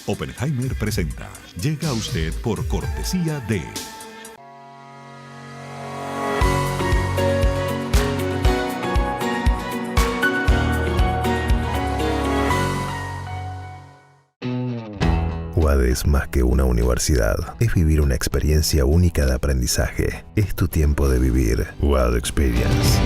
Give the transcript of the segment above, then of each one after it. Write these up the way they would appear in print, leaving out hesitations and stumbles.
Oppenheimer presenta. Llega a usted por cortesía de... UAD es más que una universidad, es vivir una experiencia única de aprendizaje. Es tu tiempo de vivir. UAD Experience.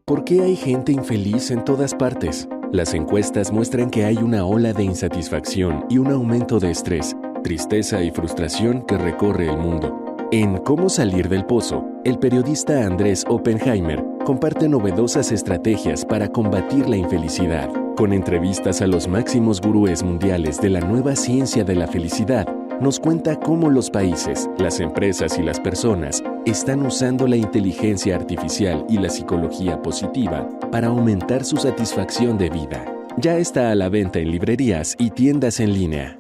¿Por qué hay gente infeliz en todas partes? Las encuestas muestran que hay una ola de insatisfacción y un aumento de estrés, tristeza y frustración que recorre el mundo. En Cómo salir del pozo, el periodista Andrés Oppenheimer comparte novedosas estrategias para combatir la infelicidad. Con entrevistas a los máximos gurúes mundiales de la nueva ciencia de la felicidad, nos cuenta cómo los países, las empresas y las personas están usando la inteligencia artificial y la psicología positiva para aumentar su satisfacción de vida. Ya está a la venta en librerías y tiendas en línea.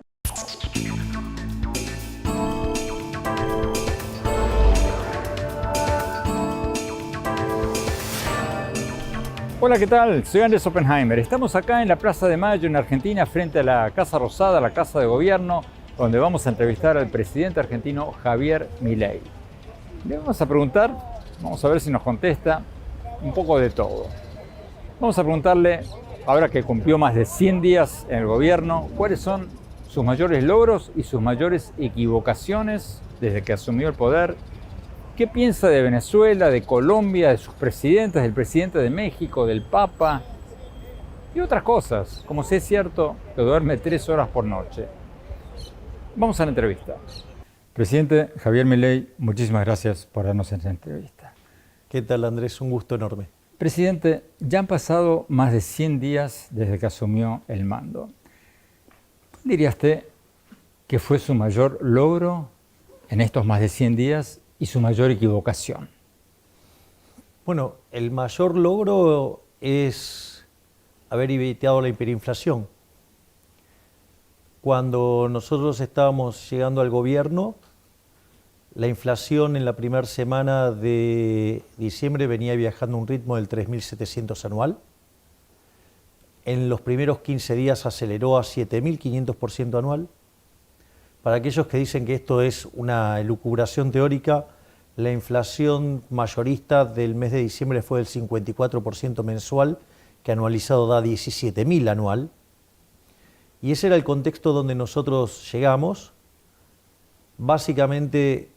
Hola, ¿qué tal? Soy Andrés Oppenheimer. Estamos acá en la Plaza de Mayo, en Argentina, frente a la Casa Rosada, la Casa de Gobierno, donde vamos a entrevistar al presidente argentino Javier Milei. Le vamos a preguntar, vamos a ver si nos contesta, un poco de todo. Vamos a preguntarle, ahora que cumplió más de 100 días en el gobierno, cuáles son sus mayores logros y sus mayores equivocaciones desde que asumió el poder. ¿Qué piensa de Venezuela, de Colombia, de sus presidentes, del presidente de México, del Papa y otras cosas? Como si es cierto que duerme 3 horas por noche. Vamos a la entrevista. Presidente Javier Milei, muchísimas gracias por darnos esta entrevista. ¿Qué tal, Andrés? Un gusto enorme. Presidente, ya han pasado más de 100 días desde que asumió el mando. ¿Cuál diría usted que fue su mayor logro en estos más de 100 días y su mayor equivocación? Bueno, el mayor logro es haber evitado la hiperinflación. Cuando nosotros estábamos llegando al gobierno, la inflación en la primera semana de diciembre venía viajando a un ritmo del 3.700 anual. En los primeros 15 días aceleró a 7.500% anual. Para aquellos que dicen que esto es una elucubración teórica, la inflación mayorista del mes de diciembre fue del 54% mensual, que anualizado da 17.000 anual. Y ese era el contexto donde nosotros llegamos. Básicamente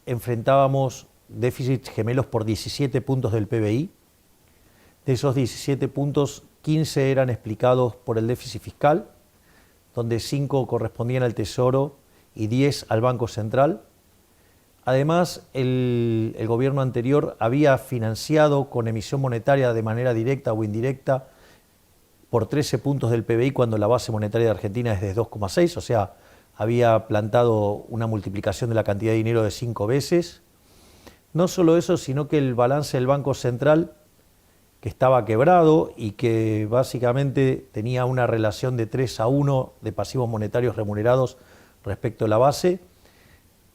enfrentábamos déficits gemelos por 17 puntos del PBI. De esos 17 puntos, 15 eran explicados por el déficit fiscal, donde 5 correspondían al Tesoro y 10 al Banco Central. Además, el gobierno anterior había financiado con emisión monetaria de manera directa o indirecta por 13 puntos del PBI cuando la base monetaria de Argentina es de 2,6, o sea, había plantado una multiplicación de la cantidad de dinero de 5 veces. No solo eso, sino que el balance del Banco Central, que estaba quebrado y que básicamente tenía una relación de 3-1 de pasivos monetarios remunerados respecto a la base,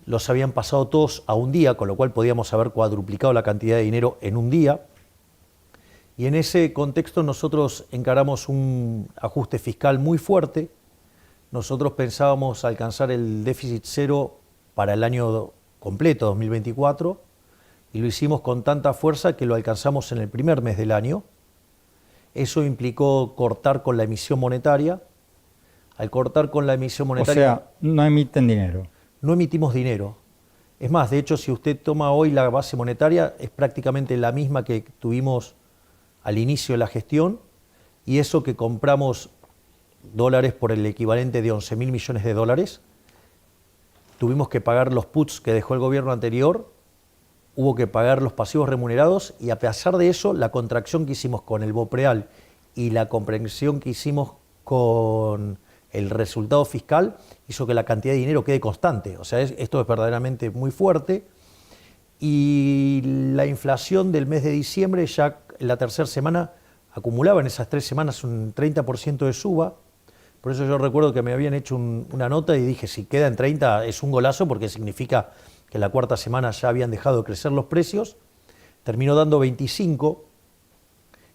los habían pasado todos a un día, con lo cual podíamos haber cuadruplicado la cantidad de dinero en un día. Y en ese contexto nosotros encaramos un ajuste fiscal muy fuerte. Nosotros pensábamos alcanzar el déficit cero para el año completo, 2024, y lo hicimos con tanta fuerza que lo alcanzamos en el primer mes del año. Eso implicó cortar con la emisión monetaria. Al cortar con la emisión monetaria... O sea, no emiten dinero. No emitimos dinero. Es más, de hecho, si usted toma hoy la base monetaria, es prácticamente la misma que tuvimos al inicio de la gestión, y eso que compramos dólares por el equivalente de 11.000 millones de dólares, tuvimos que pagar los puts que dejó el gobierno anterior, hubo que pagar los pasivos remunerados, y a pesar de eso, la contracción que hicimos con el BOPREAL y la comprensión que hicimos con el resultado fiscal hizo que la cantidad de dinero quede constante. O sea, esto es verdaderamente muy fuerte. Y la inflación del mes de diciembre, ya en la tercera semana, acumulaba en esas 3 semanas un 30% de suba. Por eso yo recuerdo que me habían hecho una nota y dije, si queda en 30 es un golazo, porque significa que la cuarta semana ya habían dejado de crecer los precios. Terminó dando 25,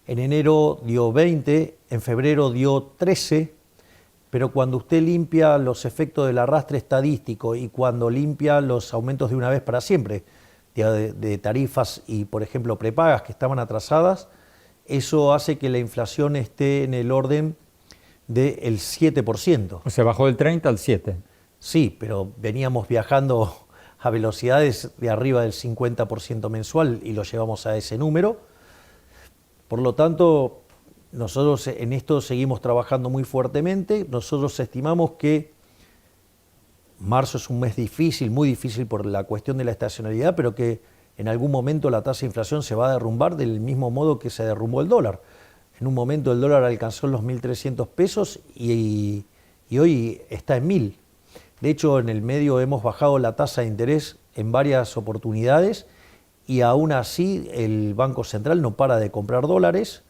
en enero dio 20, en febrero dio 13, pero cuando usted limpia los efectos del arrastre estadístico y cuando limpia los aumentos de una vez para siempre, de tarifas y, por ejemplo, prepagas que estaban atrasadas, eso hace que la inflación esté en el orden del 7%. O sea, bajó del 30 al 7. Sí, pero veníamos viajando a velocidades de arriba del 50% mensual y lo llevamos a ese número. Por lo tanto, nosotros en esto seguimos trabajando muy fuertemente. Nosotros estimamos que marzo es un mes difícil, muy difícil por la cuestión de la estacionalidad, pero que en algún momento la tasa de inflación se va a derrumbar del mismo modo que se derrumbó el dólar. En un momento el dólar alcanzó los 1.300 pesos y hoy está en 1.000. De hecho, en el medio hemos bajado la tasa de interés en varias oportunidades y aún así el Banco Central no para de comprar dólares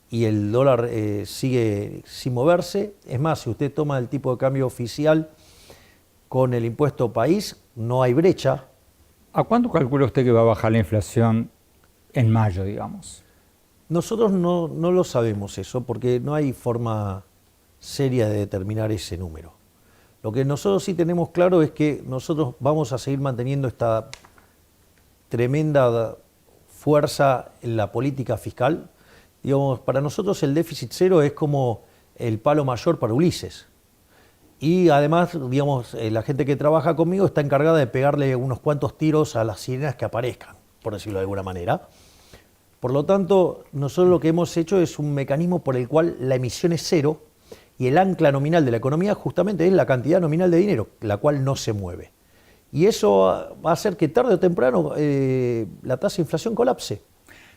y el dólar sigue sin moverse. Es más, si usted toma el tipo de cambio oficial con el impuesto país, no hay brecha. ¿A cuánto calcula usted que va a bajar la inflación en mayo, digamos? Nosotros no lo sabemos eso porque no hay forma seria de determinar ese número. Lo que nosotros sí tenemos claro es que nosotros vamos a seguir manteniendo esta tremenda fuerza en la política fiscal. Digamos, para nosotros el déficit cero es como el palo mayor para Ulises. Y además, digamos, la gente que trabaja conmigo está encargada de pegarle unos cuantos tiros a las sirenas que aparezcan, por decirlo de alguna manera. Por lo tanto, nosotros lo que hemos hecho es un mecanismo por el cual la emisión es cero y el ancla nominal de la economía justamente es la cantidad nominal de dinero, la cual no se mueve. Y eso va a hacer que tarde o temprano la tasa de inflación colapse.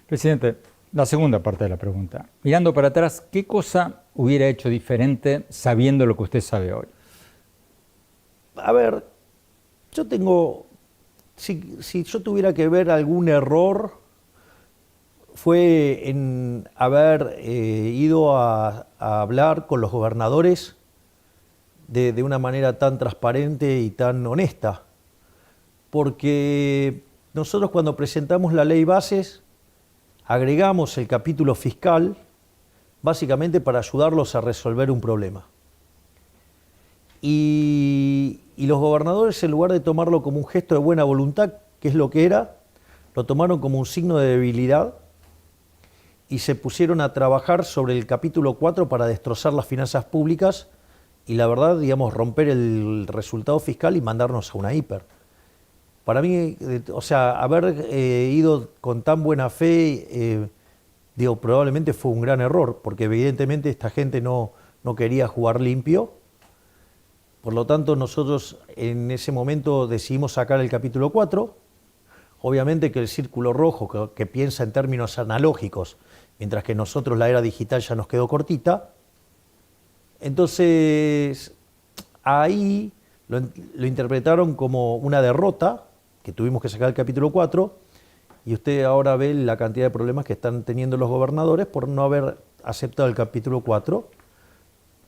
Presidente, la segunda parte de la pregunta. Mirando para atrás, ¿qué cosa hubiera hecho diferente sabiendo lo que usted sabe hoy? A ver, yo tengo, si yo tuviera que ver algún error, fue en haber ido a hablar con los gobernadores de una manera tan transparente y tan honesta. Porque nosotros cuando presentamos la ley bases, agregamos el capítulo fiscal básicamente para ayudarlos a resolver un problema. Y los gobernadores, en lugar de tomarlo como un gesto de buena voluntad, que es lo que era, lo tomaron como un signo de debilidad y se pusieron a trabajar sobre el capítulo 4 para destrozar las finanzas públicas y la verdad, digamos, romper el resultado fiscal y mandarnos a una hiper. Para mí, o sea, haber ido con tan buena fe, digo, probablemente fue un gran error, porque evidentemente esta gente no quería jugar limpio. Por lo tanto, nosotros en ese momento decidimos sacar el capítulo 4. Obviamente que el círculo rojo, que piensa en términos analógicos, mientras que nosotros la era digital ya nos quedó cortita. Entonces, ahí lo interpretaron como una derrota, que tuvimos que sacar el capítulo 4, y usted ahora ve la cantidad de problemas que están teniendo los gobernadores por no haber aceptado el capítulo 4,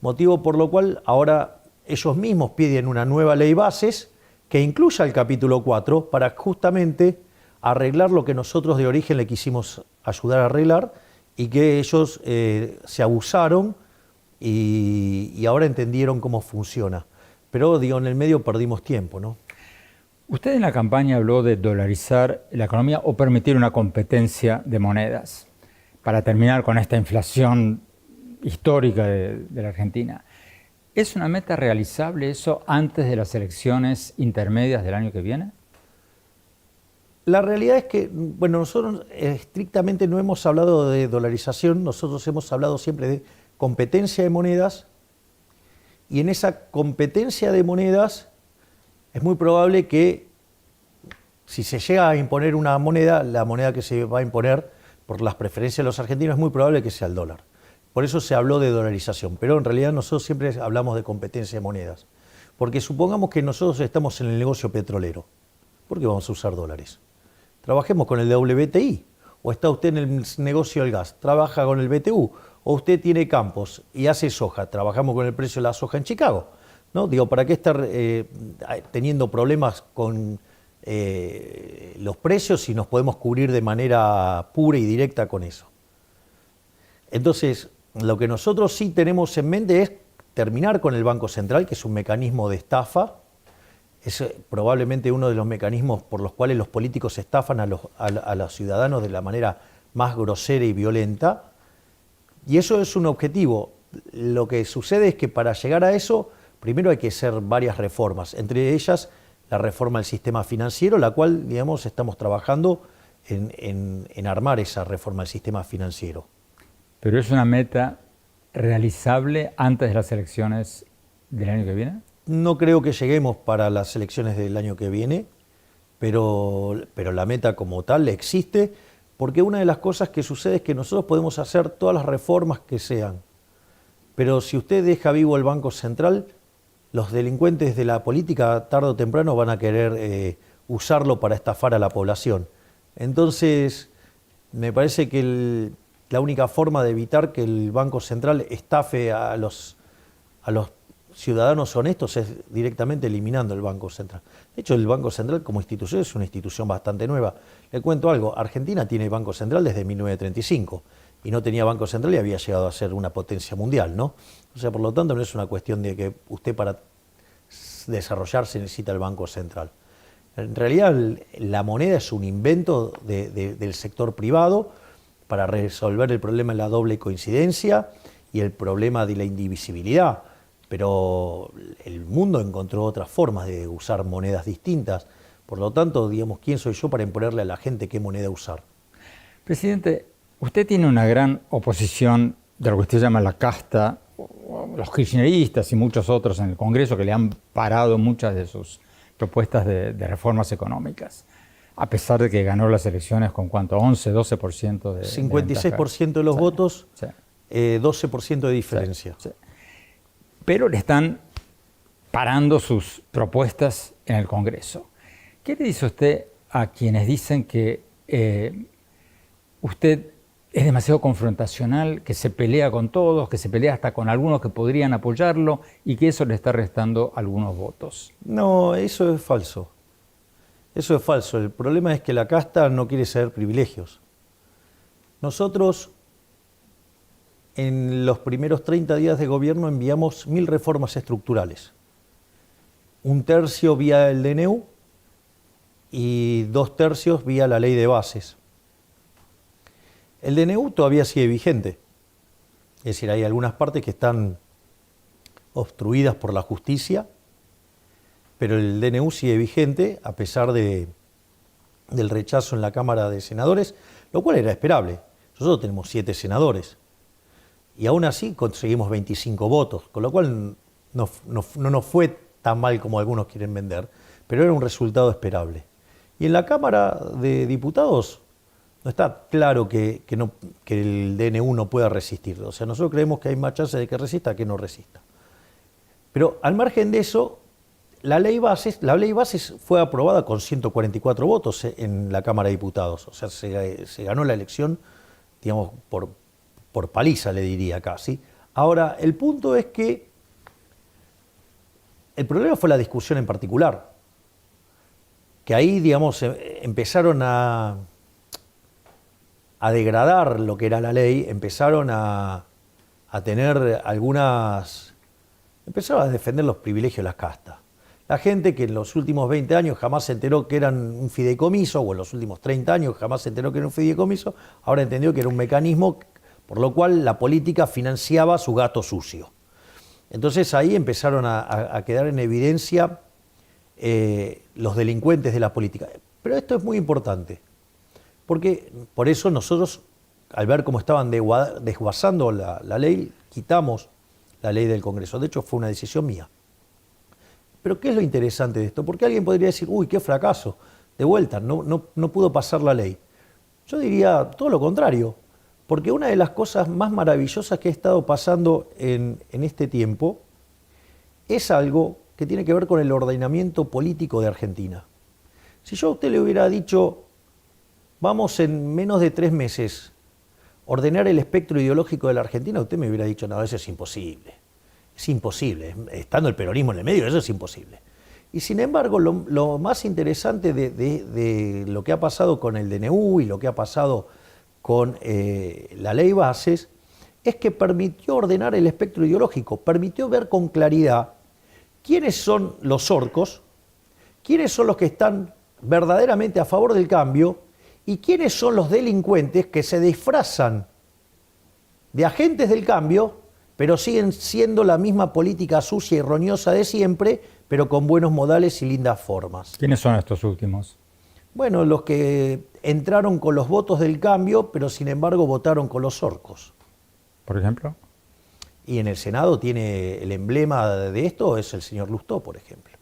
motivo por lo cual ahora ellos mismos piden una nueva ley bases que incluya el capítulo 4 para justamente arreglar lo que nosotros de origen le quisimos ayudar a arreglar y que ellos se abusaron y ahora entendieron cómo funciona. Pero digo, en el medio perdimos tiempo, ¿no? Usted en la campaña habló de dolarizar la economía o permitir una competencia de monedas para terminar con esta inflación histórica de la Argentina. ¿Es una meta realizable eso antes de las elecciones intermedias del año que viene? La realidad es que, bueno, nosotros estrictamente no hemos hablado de dolarización, nosotros hemos hablado siempre de competencia de monedas y en esa competencia de monedas es muy probable que si se llega a imponer una moneda, la moneda que se va a imponer por las preferencias de los argentinos es muy probable que sea el dólar. Por eso se habló de dolarización, pero en realidad nosotros siempre hablamos de competencia de monedas. Porque supongamos que nosotros estamos en el negocio petrolero. ¿Por qué vamos a usar dólares? Trabajemos con el WTI. O está usted en el negocio del gas, trabaja con el BTU. O usted tiene campos y hace soja, trabajamos con el precio de la soja en Chicago. ¿No? Digo, ¿para qué estar teniendo problemas con los precios si nos podemos cubrir de manera pura y directa con eso? Entonces, lo que nosotros sí tenemos en mente es terminar con el Banco Central, que es un mecanismo de estafa. Es probablemente uno de los mecanismos por los cuales los políticos estafan a los ciudadanos de la manera más grosera y violenta. Y eso es un objetivo. Lo que sucede es que para llegar a eso, primero hay que hacer varias reformas, entre ellas la reforma del sistema financiero, la cual, digamos, estamos trabajando en armar esa reforma del sistema financiero. ¿Pero es una meta realizable antes de las elecciones del año que viene? No creo que lleguemos para las elecciones del año que viene, pero la meta como tal existe, porque una de las cosas que sucede es que nosotros podemos hacer todas las reformas que sean, pero si usted deja vivo el Banco Central, los delincuentes de la política tarde o temprano van a querer usarlo para estafar a la población. Entonces, me parece que la única forma de evitar que el Banco Central estafe a los ciudadanos honestos es directamente eliminando el Banco Central. De hecho, el Banco Central como institución es una institución bastante nueva. Le cuento algo, Argentina tiene Banco Central desde 1935 y no tenía Banco Central y había llegado a ser una potencia mundial, ¿no? O sea, por lo tanto, no es una cuestión de que usted para desarrollarse necesita el Banco Central. En realidad, la moneda es un invento del sector privado para resolver el problema de la doble coincidencia y el problema de la indivisibilidad. Pero el mundo encontró otras formas de usar monedas distintas. Por lo tanto, digamos, ¿quién soy yo para imponerle a la gente qué moneda usar? Presidente, usted tiene una gran oposición de lo que usted llama la casta, los kirchneristas y muchos otros en el Congreso que le han parado muchas de sus propuestas de reformas económicas, a pesar de que ganó las elecciones con ¿cuánto? 11, 12% de 56% de los votos, sí. 12% de diferencia. Sí, sí. Pero le están parando sus propuestas en el Congreso. ¿Qué le dice usted a quienes dicen que usted es demasiado confrontacional, que se pelea con todos, que se pelea hasta con algunos que podrían apoyarlo y que eso le está restando algunos votos? No, eso es falso. Eso es falso. El problema es que la casta no quiere ceder privilegios. Nosotros, en los primeros 30 días de gobierno, enviamos 1000 reformas estructurales. 1/3 vía el DNU y 2/3 vía la ley de bases. El DNU todavía sigue vigente. Es decir, hay algunas partes que están obstruidas por la justicia, pero el DNU sigue vigente a pesar del rechazo en la Cámara de Senadores, lo cual era esperable. Nosotros tenemos 7 senadores y aún así conseguimos 25 votos, con lo cual no nos fue tan mal como algunos quieren vender, pero era un resultado esperable. Y en la Cámara de Diputados no está claro que el DNU no pueda resistir. O sea, nosotros creemos que hay más chance de que resista que no resista. Pero al margen de eso, la ley bases fue aprobada con 144 votos en la Cámara de Diputados. O sea, se ganó la elección, digamos, por paliza, le diría casi. Ahora, el punto es que el problema fue la discusión en particular. Que ahí, digamos, empezaron a degradar lo que era la ley, empezaron a tener empezaron a defender los privilegios de las castas. La gente que en los últimos 20 años jamás se enteró que eran un fideicomiso, o en los últimos 30 años jamás se enteró que era un fideicomiso, ahora entendió que era un mecanismo por lo cual la política financiaba su gato sucio. Entonces ahí empezaron a quedar en evidencia los delincuentes de la política. Pero esto es muy importante, porque por eso nosotros, al ver cómo estaban desguazando la ley, quitamos la ley del Congreso. De hecho, fue una decisión mía. Pero ¿qué es lo interesante de esto? Porque alguien podría decir, uy, qué fracaso, de vuelta, no pudo pasar la ley. Yo diría todo lo contrario, porque una de las cosas más maravillosas que ha estado pasando en este tiempo es algo que tiene que ver con el ordenamiento político de Argentina. Si yo a usted le hubiera dicho, vamos en menos de 3 meses ordenar el espectro ideológico de la Argentina, usted me hubiera dicho, no, eso es imposible. Es imposible, estando el peronismo en el medio, eso es imposible. Y sin embargo, lo más interesante de lo que ha pasado con el DNU y lo que ha pasado con la ley bases es que permitió ordenar el espectro ideológico, permitió ver con claridad quiénes son los orcos, quiénes son los que están verdaderamente a favor del cambio y quiénes son los delincuentes que se disfrazan de agentes del cambio, pero siguen siendo la misma política sucia y roñosa de siempre, pero con buenos modales y lindas formas. ¿Quiénes son estos últimos? Bueno, los que entraron con los votos del cambio, pero sin embargo votaron con los orcos. Por ejemplo. Y en el Senado tiene el emblema de esto, es el señor Lustó, por ejemplo.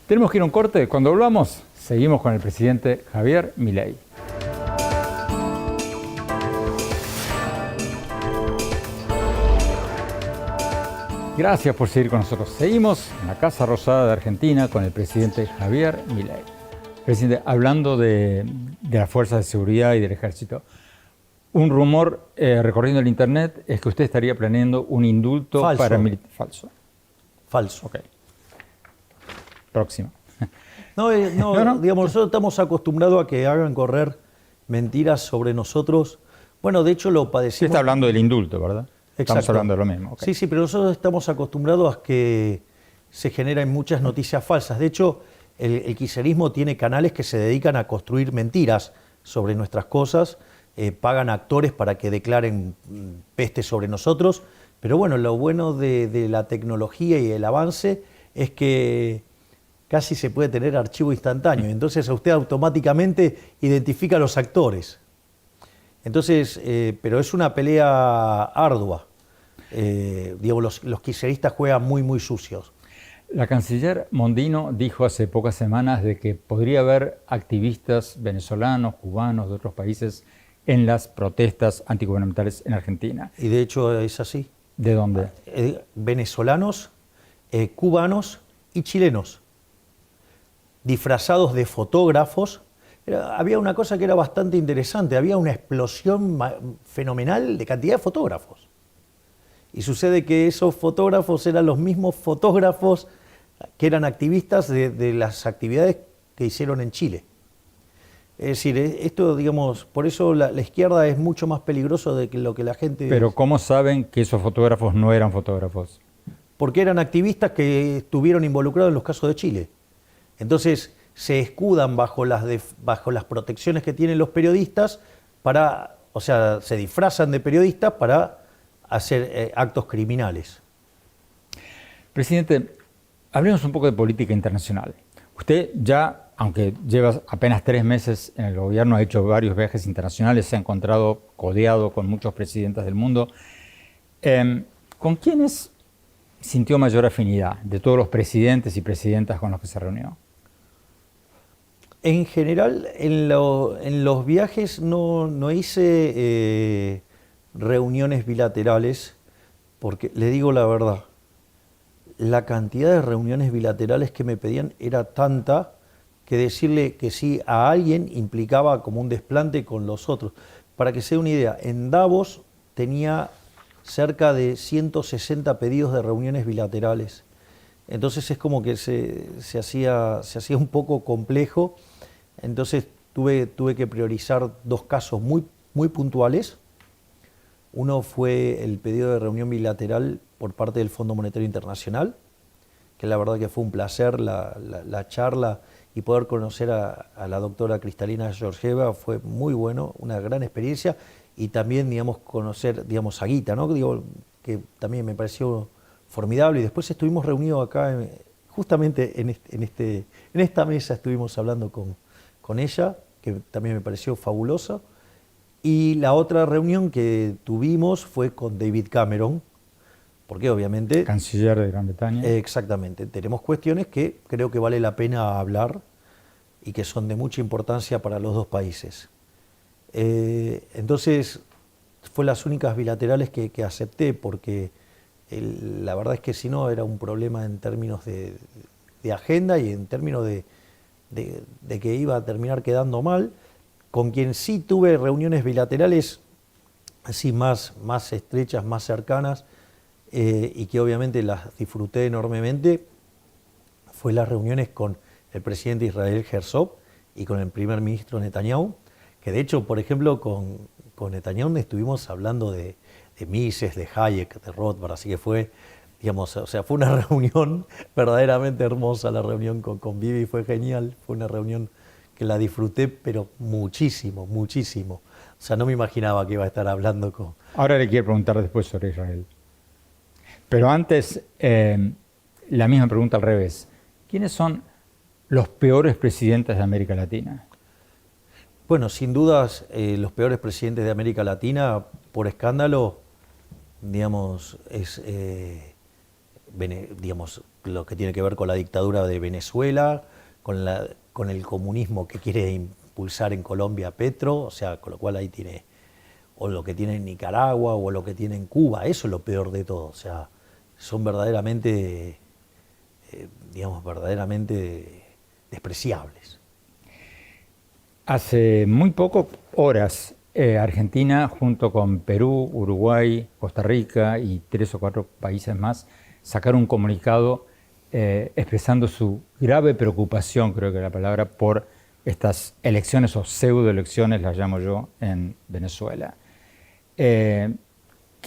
Tenemos que ir a un corte. Cuando volvamos, seguimos con el presidente Javier Milei. Gracias por seguir con nosotros. Seguimos en la Casa Rosada de Argentina con el presidente Javier Milei. Presidente, hablando de las fuerzas de seguridad y del ejército, un rumor recorriendo el internet es que usted estaría planeando un indulto para militares. Falso. Falso. Ok. Próximo. No, digamos, nosotros estamos acostumbrados a que hagan correr mentiras sobre nosotros. Bueno, de hecho lo padecimos. Usted está hablando del indulto, ¿verdad? Exacto. Estamos hablando de lo mismo. Okay. Sí, pero nosotros estamos acostumbrados a que se generen muchas noticias falsas. De hecho, el kirchnerismo tiene canales que se dedican a construir mentiras sobre nuestras cosas, pagan actores para que declaren peste sobre nosotros, pero bueno, lo bueno de la tecnología y el avance es que casi se puede tener archivo instantáneo, entonces usted automáticamente identifica a los actores. Entonces, pero es una pelea ardua. Digamos, los kirchneristas juegan muy sucios. La canciller Mondino dijo hace pocas semanas de que podría haber activistas venezolanos, cubanos, de otros países en las protestas antigubernamentales en Argentina. Y de hecho es así. ¿De dónde? Venezolanos, cubanos y chilenos, disfrazados de fotógrafos. Había una cosa que era bastante interesante, había una explosión fenomenal de cantidad de fotógrafos. Y sucede que esos fotógrafos eran los mismos fotógrafos que eran activistas de las actividades que hicieron en Chile. Es decir, esto, digamos, por eso la izquierda es mucho más peligroso de lo que la gente... Pero ¿cómo saben que esos fotógrafos no eran fotógrafos? Porque eran activistas que estuvieron involucrados en los casos de Chile. Entonces se escudan bajo las protecciones que tienen los periodistas o sea, se disfrazan de periodistas para hacer actos criminales. Presidente, hablemos un poco de política internacional. Usted ya, aunque lleva apenas 3 meses en el gobierno, ha hecho varios viajes internacionales, se ha encontrado codeado con muchos presidentes del mundo. ¿Con quiénes sintió mayor afinidad de todos los presidentes y presidentas con los que se reunió? En general, en los viajes no hice reuniones bilaterales, porque le digo la verdad, la cantidad de reuniones bilaterales que me pedían era tanta que decirle que sí a alguien implicaba como un desplante con los otros. Para que se dé una idea, en Davos tenía cerca de 160 pedidos de reuniones bilaterales. Entonces es como que se hacía un poco complejo. Entonces tuve que priorizar 2 casos muy puntuales. Uno fue el pedido de reunión bilateral por parte del Fondo Monetario Internacional, que la verdad que fue un placer la charla y poder conocer a la doctora Cristalina Georgieva fue muy bueno, una gran experiencia, y también, digamos, conocer, digamos, a Guita, ¿no? Digo, que también me pareció formidable, y después estuvimos reunidos acá, justamente en esta mesa estuvimos hablando con ella, que también me pareció fabulosa. Y la otra reunión que tuvimos fue con David Cameron, porque obviamente... Canciller de Gran Bretaña. Exactamente. Tenemos cuestiones que creo que vale la pena hablar y que son de mucha importancia para los 2 países. Entonces, fue las únicas bilaterales que acepté, porque la verdad es que si no era un problema en términos de agenda y en términos de que iba a terminar quedando mal. Con quien sí tuve reuniones bilaterales así más estrechas, más cercanas, y que obviamente las disfruté enormemente, fue las reuniones con el presidente Israel Herzog y con el primer ministro Netanyahu, que de hecho, por ejemplo, con Netanyahu estuvimos hablando de Mises, de Hayek, de Rothbard, así que fue, digamos, o sea, fue una reunión verdaderamente hermosa, la reunión con Vivi fue genial, fue una reunión que la disfruté, pero muchísimo, muchísimo. O sea, no me imaginaba que iba a estar hablando con... Ahora le quiero preguntar después sobre Israel. Pero antes, la misma pregunta al revés. ¿Quiénes son los peores presidentes de América Latina? Bueno, sin dudas, los peores presidentes de América Latina, por escándalo, digamos, es digamos, lo que tiene que ver con la dictadura de Venezuela, con el comunismo que quiere impulsar en Colombia Petro, o sea, con lo cual ahí tiene, o lo que tiene en Nicaragua, o lo que tiene en Cuba, eso es lo peor de todo, o sea, son verdaderamente, digamos, verdaderamente despreciables. Hace muy poco horas, Argentina, junto con Perú, Uruguay, Costa Rica y 3 o 4 países más, sacaron un comunicado expresando su grave preocupación, creo que es la palabra, por estas elecciones o pseudoelecciones, las llamo yo, en Venezuela. ¿Qué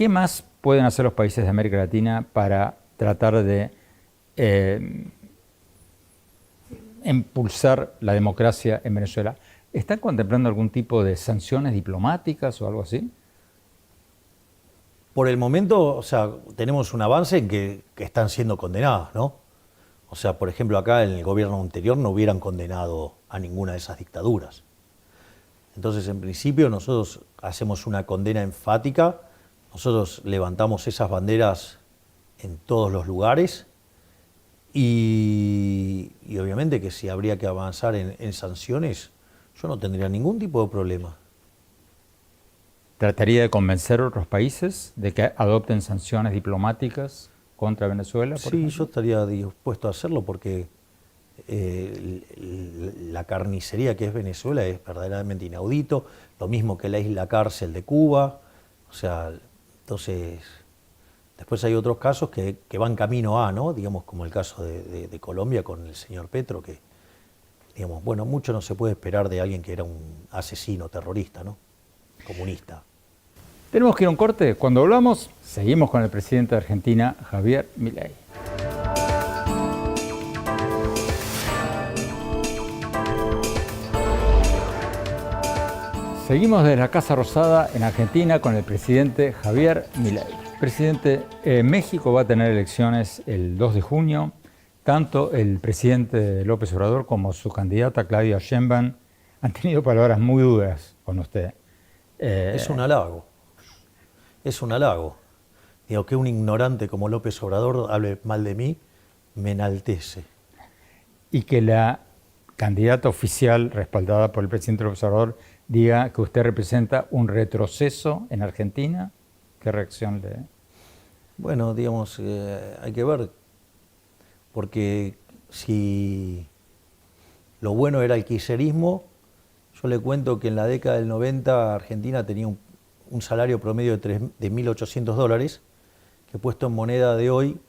más pueden hacer los países de América Latina para tratar de impulsar la democracia en Venezuela? ¿Están contemplando algún tipo de sanciones diplomáticas o algo así? Por el momento, o sea, tenemos un avance en que están siendo condenados, ¿no? O sea, por ejemplo, acá en el gobierno anterior no hubieran condenado a ninguna de esas dictaduras. Entonces, en principio, nosotros hacemos una condena enfática, nosotros levantamos esas banderas en todos los lugares y obviamente que si habría que avanzar en sanciones, yo no tendría ningún tipo de problema. ¿Trataría de convencer a otros países de que adopten sanciones diplomáticas contra Venezuela? Sí, yo estaría dispuesto a hacerlo porque la carnicería que es Venezuela es verdaderamente inaudito, lo mismo que la isla cárcel de Cuba, o sea, entonces, después hay otros casos que van camino a, ¿no? Digamos, como el caso de Colombia con el señor Petro, que, digamos, bueno, mucho no se puede esperar de alguien que era un asesino terrorista, ¿no? Comunista. Tenemos que ir a un corte. Cuando volvamos, seguimos con el presidente de Argentina, Javier Milei. Seguimos desde la Casa Rosada en Argentina con el presidente Javier Milei. Presidente, México va a tener elecciones el 2 de junio. Tanto el presidente López Obrador como su candidata Claudia Sheinbaum han tenido palabras muy duras con usted. Es un halago. Es un halago. Digo, que un ignorante como López Obrador hable mal de mí, me enaltece. Y que la candidata oficial respaldada por el presidente López Obrador diga que usted representa un retroceso en Argentina. ¿Qué reacción le...? Bueno, digamos, hay que ver, porque si lo bueno era el kirchnerismo, yo le cuento que en la década del 90 Argentina tenía un salario promedio de $1.800, que puesto en moneda de hoy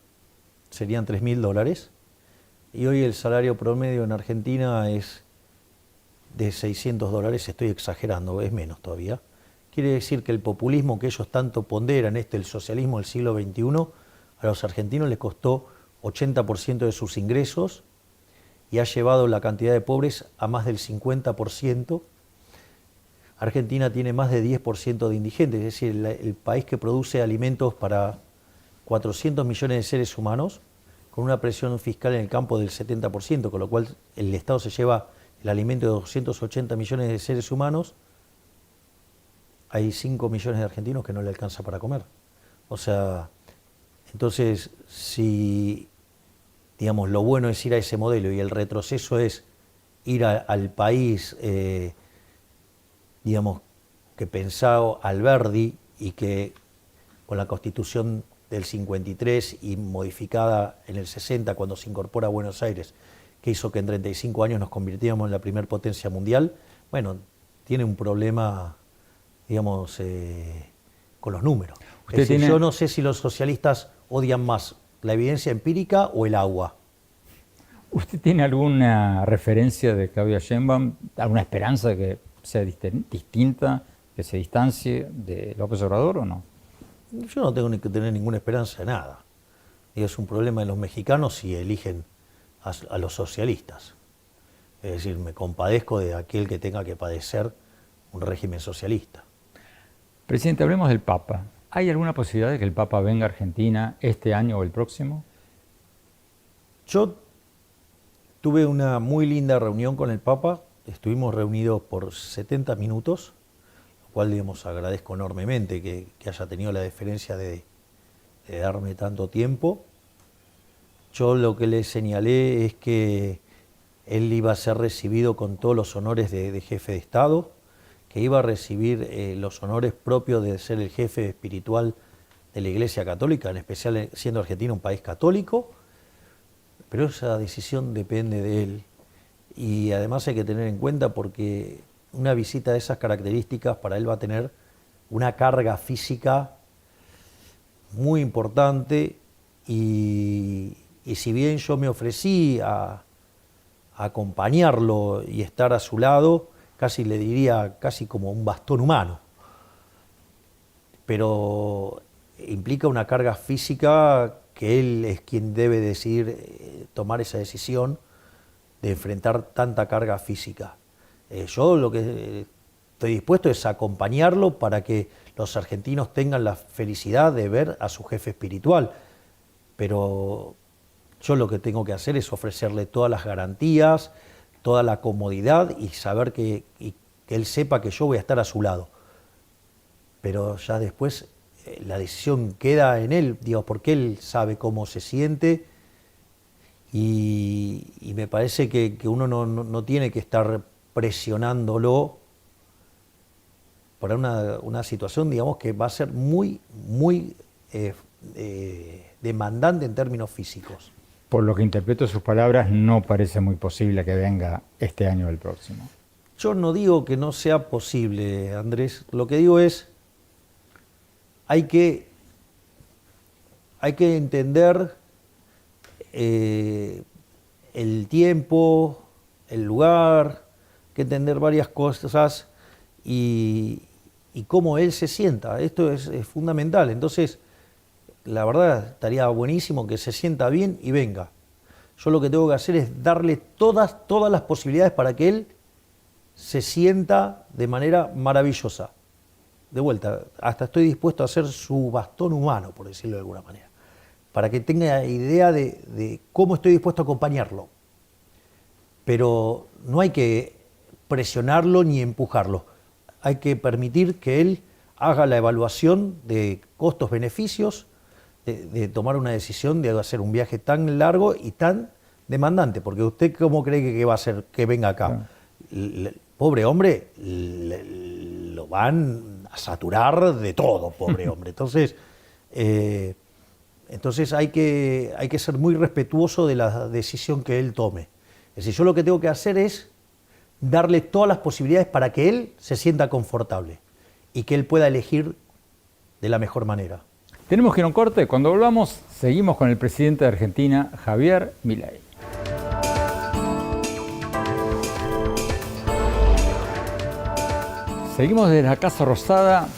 serían $3.000, y hoy el salario promedio en Argentina es de $600, estoy exagerando, es menos todavía. Quiere decir que el populismo que ellos tanto ponderan, el socialismo del siglo XXI, a los argentinos les costó 80% de sus ingresos y ha llevado la cantidad de pobres a más del 50%. Argentina tiene más de 10% de indigentes, es decir, el país que produce alimentos para 400 millones de seres humanos, con una presión fiscal en el campo del 70%, con lo cual el Estado se lleva el alimento de 280 millones de seres humanos. Hay 5 millones de argentinos que no le alcanza para comer. O sea, entonces, si, digamos, lo bueno es ir a ese modelo y el retroceso es ir al país, digamos, que pensaba Alberdi y que con la Constitución del 53 y modificada en el 60 cuando se incorpora a Buenos Aires, que hizo que en 35 años nos convirtiéramos en la primer potencia mundial, bueno, tiene un problema, digamos, con los números. Es decir, yo no sé si los socialistas odian más la evidencia empírica o el agua. ¿Usted tiene alguna referencia de Claudia Sheinbaum, alguna esperanza de que sea distinta, que se distancie de López Obrador o no? Yo no tengo que tener ninguna esperanza de nada. Y es un problema de los mexicanos si eligen a los socialistas. Es decir, me compadezco de aquel que tenga que padecer un régimen socialista. Presidente, hablemos del Papa. ¿Hay alguna posibilidad de que el Papa venga a Argentina este año o el próximo? Yo tuve una muy linda reunión con el Papa. Estuvimos reunidos por 70 minutos, lo cual, digamos, agradezco enormemente que haya tenido la deferencia de darme tanto tiempo. Yo lo que le señalé es que él iba a ser recibido con todos los honores de jefe de Estado, que iba a recibir los honores propios de ser el jefe espiritual de la Iglesia Católica, en especial siendo Argentina un país católico, pero esa decisión depende de él. Y además hay que tener en cuenta porque una visita de esas características para él va a tener una carga física muy importante y si bien yo me ofrecí a acompañarlo y estar a su lado, casi le diría casi como un bastón humano, pero implica una carga física que él es quien debe decidir tomar esa decisión de enfrentar tanta carga física. Yo lo que estoy dispuesto es acompañarlo para que los argentinos tengan la felicidad de ver a su jefe espiritual, pero yo lo que tengo que hacer es ofrecerle todas las garantías, toda la comodidad y saber que él sepa que yo voy a estar a su lado. Pero ya después la decisión queda en él, digo, porque él sabe cómo se siente y me parece que uno no tiene que estar presionándolo para una situación, digamos, que va a ser muy demandante en términos físicos. Por lo que interpreto sus palabras, no parece muy posible que venga este año o el próximo. Yo no digo que no sea posible, Andrés. Lo que digo es, hay que entender el tiempo, el lugar, hay que entender varias cosas y cómo él se sienta. Esto es fundamental. Entonces, la verdad, estaría buenísimo que se sienta bien y venga. Yo lo que tengo que hacer es darle todas las posibilidades para que él se sienta de manera maravillosa. De vuelta, hasta estoy dispuesto a ser su bastón humano, por decirlo de alguna manera, para que tenga idea de cómo estoy dispuesto a acompañarlo. Pero no hay que presionarlo ni empujarlo. Hay que permitir que él haga la evaluación de costos-beneficios, de tomar una decisión de hacer un viaje tan largo y tan demandante, porque usted cómo cree que va a hacer que venga acá. Pobre hombre, lo van a saturar de todo, pobre hombre. Entonces hay que ser muy respetuoso de la decisión que él tome. Es decir, yo lo que tengo que hacer es darle todas las posibilidades para que él se sienta confortable y que él pueda elegir de la mejor manera. Tenemos que ir a un corte. Cuando volvamos, seguimos con el presidente de Argentina, Javier Milei. Seguimos desde la Casa Rosada,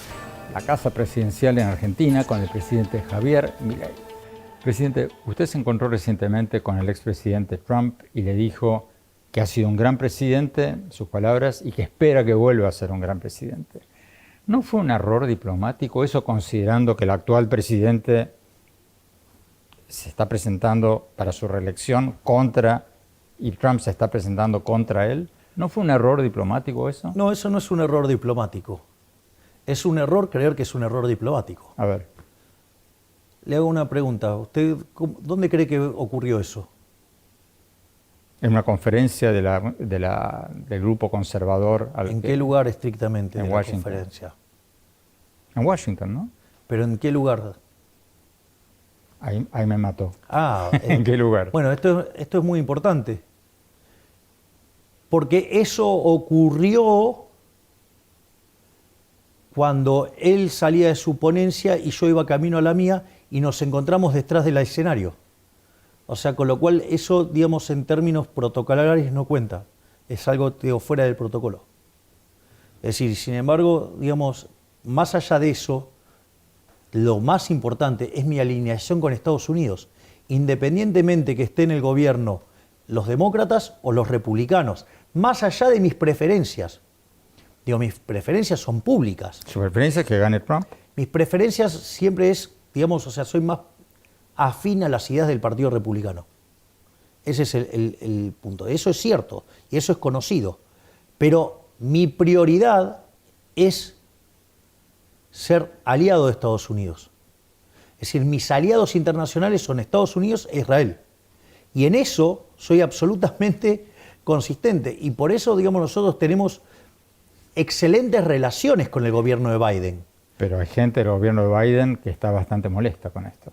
la casa presidencial en Argentina, con el presidente Javier Milei. Presidente, usted se encontró recientemente con el expresidente Trump y le dijo que ha sido un gran presidente, sus palabras, y que espera que vuelva a ser un gran presidente. ¿No fue un error diplomático eso, considerando que el actual presidente se está presentando para su reelección y Trump se está presentando contra él? ¿No fue un error diplomático eso? No, eso no es un error diplomático. Es un error creer que es un error diplomático. A ver. Le hago una pregunta. ¿Usted dónde cree que ocurrió eso? En una conferencia del grupo conservador. ¿En qué lugar estrictamente de la Washington. conferencia? En Washington, ¿no? ¿Pero en qué lugar? Ahí me mató. Ah, ¿En qué lugar? Bueno, esto es muy importante. Porque eso ocurrió cuando él salía de su ponencia y yo iba camino a la mía y nos encontramos detrás del escenario. O sea, con lo cual eso, digamos, en términos protocolares no cuenta. Es algo, digo, fuera del protocolo. Es decir, sin embargo, digamos, más allá de eso, lo más importante es mi alineación con Estados Unidos, independientemente que esté en el gobierno los demócratas o los republicanos, más allá de mis preferencias. Digo, mis preferencias son públicas. ¿Su preferencia es que gane Trump? Mis preferencias siempre es, digamos, o sea, soy más afín a las ideas del Partido Republicano. Ese es el punto. Eso es cierto y eso es conocido. Pero mi prioridad es ser aliado de Estados Unidos. Es decir, mis aliados internacionales son Estados Unidos e Israel. Y en eso soy absolutamente consistente. Y por eso, digamos, nosotros tenemos excelentes relaciones con el gobierno de Biden. Pero hay gente del gobierno de Biden que está bastante molesta con esto.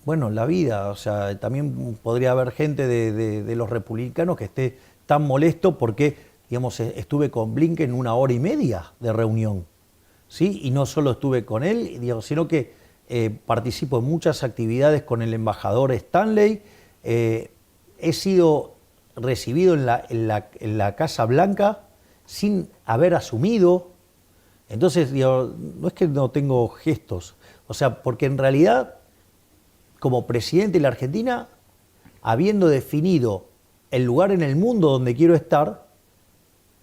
Bueno, la vida, o sea, también podría haber gente de los republicanos que esté tan molesto porque, digamos, estuve con Blinken 1 hora y media de reunión, ¿sí? Y no solo estuve con él, digamos, sino que participo en muchas actividades con el embajador Stanley. He sido recibido en la Casa Blanca sin haber asumido. Entonces, digo, no es que no tengo gestos, o sea, porque en realidad, como presidente de la Argentina, habiendo definido el lugar en el mundo donde quiero estar,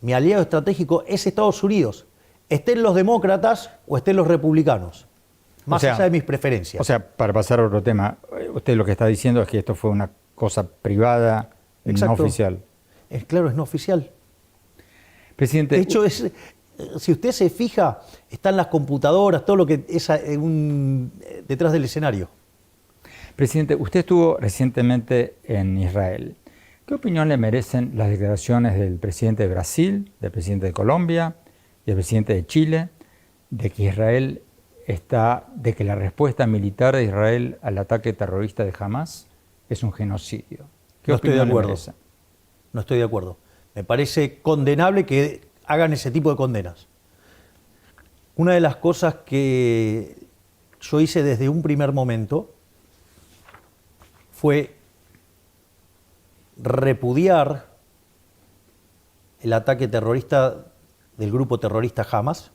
mi aliado estratégico es Estados Unidos, estén los demócratas o estén los republicanos, más allá de mis preferencias. O sea, para pasar a otro tema, usted lo que está diciendo es que esto fue una cosa privada, Exacto. no oficial. Claro, es no oficial. Presidente, De hecho, si usted se fija, están las computadoras, todo lo que es detrás del escenario. Presidente, usted estuvo recientemente en Israel. ¿Qué opinión le merecen las declaraciones del presidente de Brasil, del presidente de Colombia y del presidente de Chile, de que de que la respuesta militar de Israel al ataque terrorista de Hamás es un genocidio? ¿Qué No estoy de opinión le acuerdo. merece? No estoy de acuerdo. Me parece condenable que hagan ese tipo de condenas. Una de las cosas que yo hice desde un primer momento fue repudiar el ataque terrorista del grupo terrorista Hamas.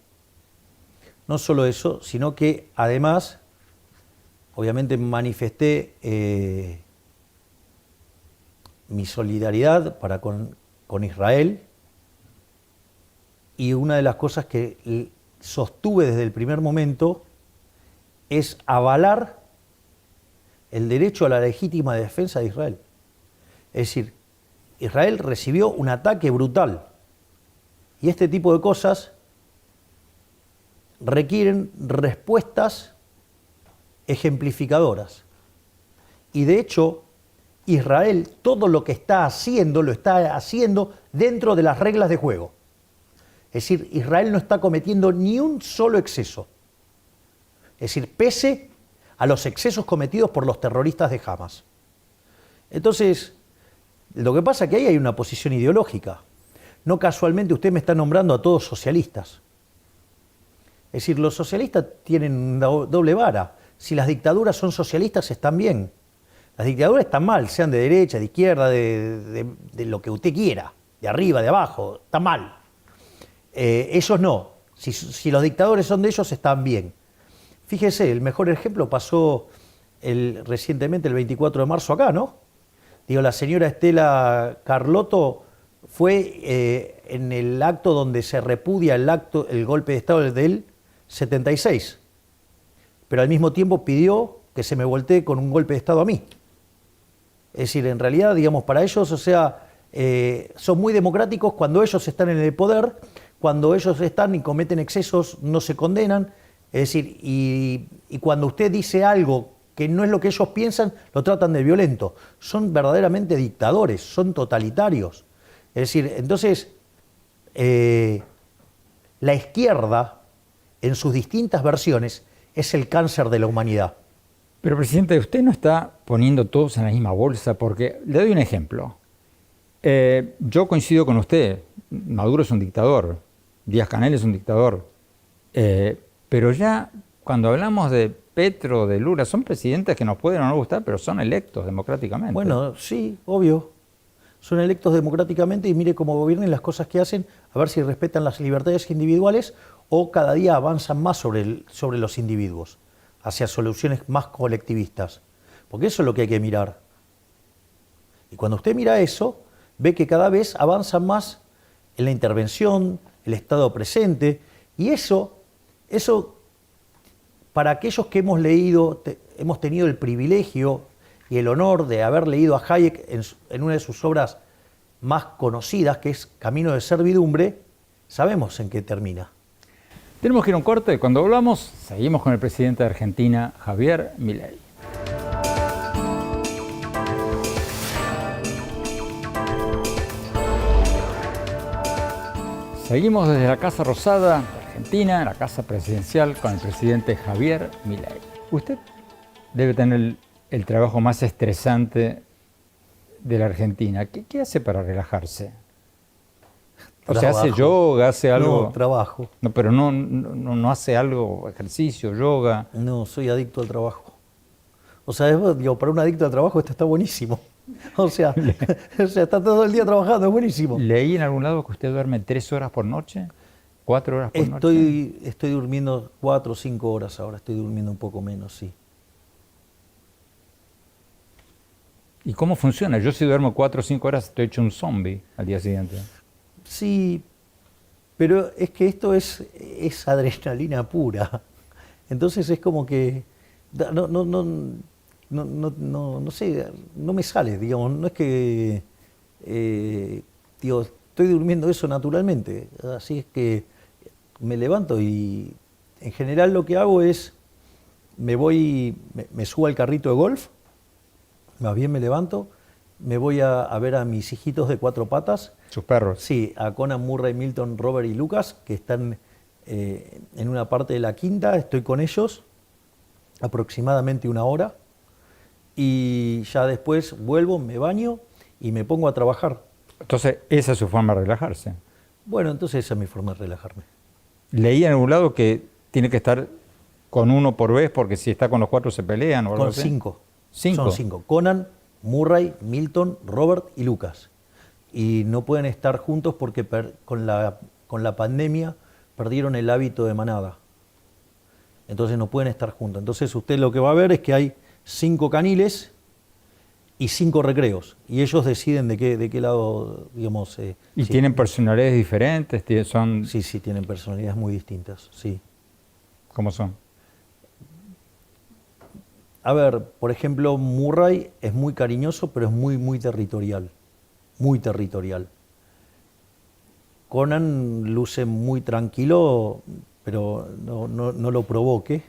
No solo eso, sino que además, obviamente manifesté mi solidaridad con Israel, y una de las cosas que sostuve desde el primer momento es avalar el derecho a la legítima defensa de Israel. Es decir, Israel recibió un ataque brutal y este tipo de cosas requieren respuestas ejemplificadoras. Y de hecho, Israel todo lo que está haciendo, lo está haciendo dentro de las reglas de juego. Es decir, Israel no está cometiendo ni un solo exceso. Es decir, pese a los excesos cometidos por los terroristas de Hamas. Entonces, lo que pasa es que ahí hay una posición ideológica. No casualmente usted me está nombrando a todos socialistas. Es decir, los socialistas tienen una doble vara. Si las dictaduras son socialistas, están bien. Las dictaduras están mal, sean de derecha, de izquierda, de lo que usted quiera, de arriba, de abajo, está mal. Ellos no. Si los dictadores son de ellos, están bien. Fíjese, el mejor ejemplo pasó recientemente, el 24 de marzo acá, ¿no? Digo, la señora Estela Carlotto fue en el acto donde se repudia el golpe de Estado del 76, pero al mismo tiempo pidió que se me voltee con un golpe de Estado a mí. Es decir, en realidad, digamos, para ellos, o sea, son muy democráticos cuando ellos están en el poder, cuando ellos están y cometen excesos no se condenan. Es decir, y cuando usted dice algo que no es lo que ellos piensan, lo tratan de violento. Son verdaderamente dictadores, son totalitarios. Es decir, entonces, la izquierda, en sus distintas versiones, es el cáncer de la humanidad. Pero, presidente, usted no está poniendo todos en la misma bolsa, porque le doy un ejemplo. Yo coincido con usted, Maduro es un dictador, Díaz-Canel es un dictador, pero ya cuando hablamos de Petro, de Lula, son presidentes que nos pueden o no gustar, pero son electos democráticamente. Bueno, sí, obvio. Son electos democráticamente y mire cómo gobiernan las cosas que hacen, a ver si respetan las libertades individuales o cada día avanzan más sobre los individuos. hacia soluciones más colectivistas, porque eso es lo que hay que mirar. Y cuando usted mira eso, ve que cada vez avanza más en la intervención, el estado presente, y eso para aquellos que hemos leído, hemos tenido el privilegio y el honor de haber leído a Hayek en una de sus obras más conocidas, que es Camino de Servidumbre, sabemos en qué termina. Tenemos que ir a un corte. Cuando volvamos, seguimos con el presidente de Argentina, Javier Milei. Seguimos desde la Casa Rosada de Argentina, la Casa Presidencial, con el presidente Javier Milei. Usted debe tener el trabajo más estresante de la Argentina. ¿Qué hace para relajarse? O sea, ¿hace yoga, hace algo? No, trabajo. No, pero no hace algo, ejercicio, yoga. No, soy adicto al trabajo. O sea, digo, para un adicto al trabajo esto está buenísimo. O sea, está todo el día trabajando, es buenísimo. Leí en algún lado que usted duerme 3 horas por noche, 4 horas por noche. Estoy durmiendo 4 o 5 horas ahora, estoy durmiendo un poco menos, sí. ¿Y cómo funciona? Yo si duermo 4 o 5 horas estoy hecho un zombie al día siguiente. Sí, pero es que esto es adrenalina pura. Entonces es como que no sé, no me sale, digamos, no es que digo, estoy durmiendo eso naturalmente. Así es que me levanto y en general lo que hago es me subo al carrito de golf, más bien me levanto, me voy a ver a mis hijitos de 4 patas. ¿Sus perros? Sí, a Conan, Murray, Milton, Robert y Lucas, que están en una parte de la quinta, estoy con ellos aproximadamente 1 hora y ya después vuelvo, me baño y me pongo a trabajar. Entonces, esa es su forma de relajarse. Bueno, entonces esa es mi forma de relajarme. Leí en algún lado que tiene que estar con 1 por vez porque si está con los 4 se pelean o algo así. Con 5. 5. Son 5. Conan, Murray, Milton, Robert y Lucas. Y no pueden estar juntos porque con la pandemia perdieron el hábito de manada. Entonces no pueden estar juntos. Entonces usted lo que va a ver es que hay 5 caniles y 5 recreos. Y ellos deciden de qué lado, digamos... ¿Y sí. tienen personalidades diferentes? ¿Son? Sí, tienen personalidades muy distintas, sí. ¿Cómo son? A ver, por ejemplo, Murray es muy cariñoso, pero es muy territorial. Muy territorial. Conan luce muy tranquilo, pero no lo provoque.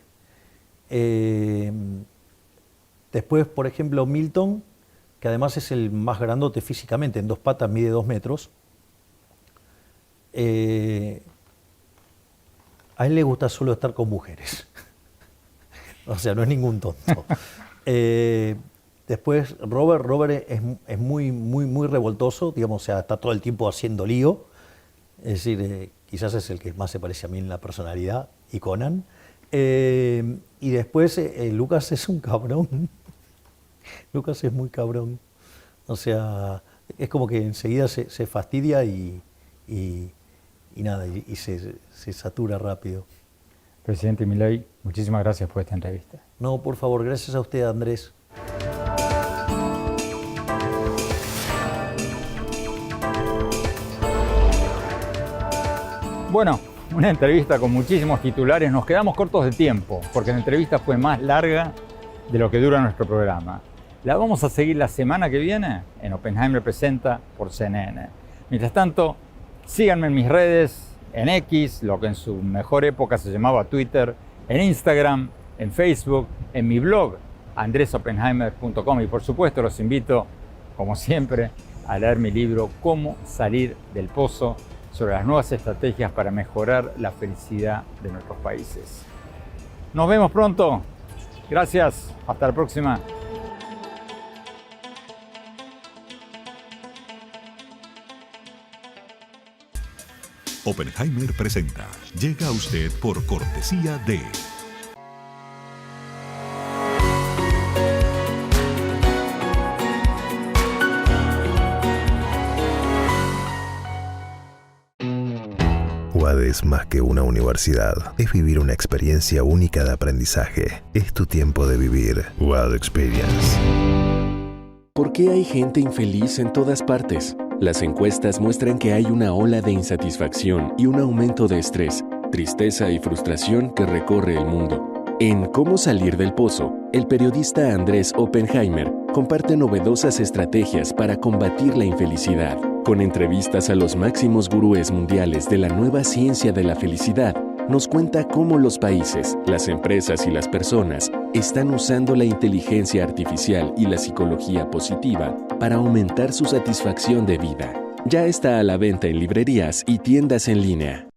Después, por ejemplo, Milton, que además es el más grandote físicamente, en 2 patas mide 2 metros. A él le gusta solo estar con mujeres. O sea, no es ningún tonto. Después Robert es muy revoltoso, digamos, o sea, está todo el tiempo haciendo lío. Es decir, quizás es el que más se parece a mí en la personalidad, y Conan. Y después Lucas es un cabrón. Lucas es muy cabrón. O sea, es como que enseguida se fastidia y nada, y se satura rápido. Presidente Milei, muchísimas gracias por esta entrevista. No, por favor, gracias a usted, Andrés. Bueno, una entrevista con muchísimos titulares. Nos quedamos cortos de tiempo, porque la entrevista fue más larga de lo que dura nuestro programa. La vamos a seguir la semana que viene en Oppenheimer Presenta por CNN. Mientras tanto, síganme en mis redes, en X, lo que en su mejor época se llamaba Twitter, en Instagram, en Facebook, en mi blog, andresoppenheimer.com. Y por supuesto los invito, como siempre, a leer mi libro Cómo salir del pozo, sobre las nuevas estrategias para mejorar la felicidad de nuestros países. Nos vemos pronto. Gracias. Hasta la próxima. Oppenheimer presenta. Llega a usted por cortesía de... WAD es más que una universidad. Es vivir una experiencia única de aprendizaje. Es tu tiempo de vivir. WAD Experience. ¿Por qué hay gente infeliz en todas partes? Las encuestas muestran que hay una ola de insatisfacción y un aumento de estrés, tristeza y frustración que recorre el mundo. En Cómo salir del pozo, el periodista Andrés Oppenheimer comparte novedosas estrategias para combatir la infelicidad. Con entrevistas a los máximos gurúes mundiales de la nueva ciencia de la felicidad, nos cuenta cómo los países, las empresas y las personas están usando la inteligencia artificial y la psicología positiva para aumentar su satisfacción de vida. Ya está a la venta en librerías y tiendas en línea.